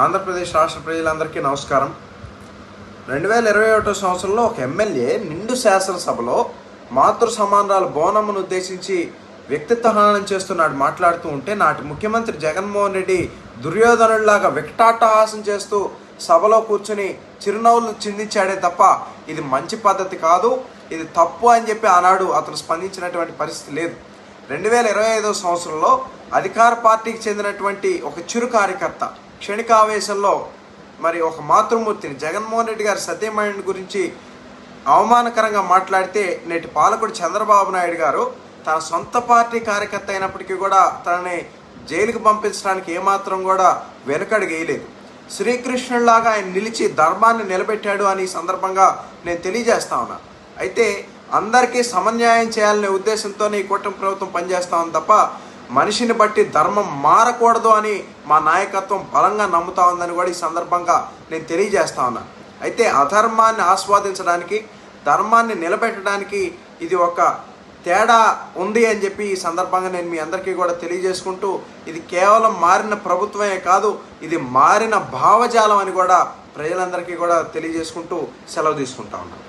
ఆంధ్రప్రదేశ్ రాష్ట్ర ప్రజలందరికీ నమస్కారం. 2021 సంవత్సరంలో ఒక ఎమ్మెల్యే నిండు శాసనసభలో మాతృ సమానరాలు బోనమ్మను ఉద్దేశించి వ్యక్తిత్వ హననం చేస్తున్నాడు. మాట్లాడుతూ ఉంటే నాటి ముఖ్యమంత్రి జగన్మోహన్ రెడ్డి దుర్యోధనుడిలాగా వికటాట్టహాసం చేస్తూ సభలో కూర్చుని చిరునవ్వులు చిందించాడే తప్ప ఇది మంచి పద్ధతి కాదు, ఇది తప్పు అని చెప్పి ఆనాడు అతను స్పందించినటువంటి పరిస్థితి లేదు. 2025 సంవత్సరంలో అధికార పార్టీకి చెందినటువంటి ఒక చిరు కార్యకర్త క్షణికావేశంలో మరి ఒక మాతృమూర్తిని జగన్మోహన్ రెడ్డి గారి సత్యమణిని గురించి అవమానకరంగా మాట్లాడితే నేటి పాలకుడు చంద్రబాబు నాయుడు గారు తన సొంత పార్టీ కార్యకర్త అయినప్పటికీ కూడా తనని జైలుకు పంపించడానికి ఏమాత్రం కూడా వెనుకడుగేయలేదు. శ్రీకృష్ణుడిలాగా ఆయన నిలిచి ధర్మాన్ని నిలబెట్టాడు అని ఈ సందర్భంగా నేను తెలియజేస్తా ఉన్నా. అయితే అందరికీ సమన్యాయం చేయాలనే ఉద్దేశంతోనే ఈ కూటమి ప్రభుత్వం పనిచేస్తా ఉంది తప్ప మనిషిని బట్టి ధర్మం మారకూడదు అని మా నాయకత్వం బలంగా నమ్ముతా ఉందని కూడా ఈ సందర్భంగా నేను తెలియజేస్తా ఉన్నా. అయితే అధర్మాన్ని ఆస్వాదించడానికి, ధర్మాన్ని నిలబెట్టడానికి ఇది ఒక తేడా ఉంది అని చెప్పి ఈ సందర్భంగా నేను మీ అందరికీ కూడా తెలియజేసుకుంటూ, ఇది కేవలం మారిన ప్రభుత్వమే కాదు, ఇది మారిన భావజాలం అని కూడా ప్రజలందరికీ కూడా తెలియజేసుకుంటూ సెలవు తీసుకుంటా ఉన్నాను.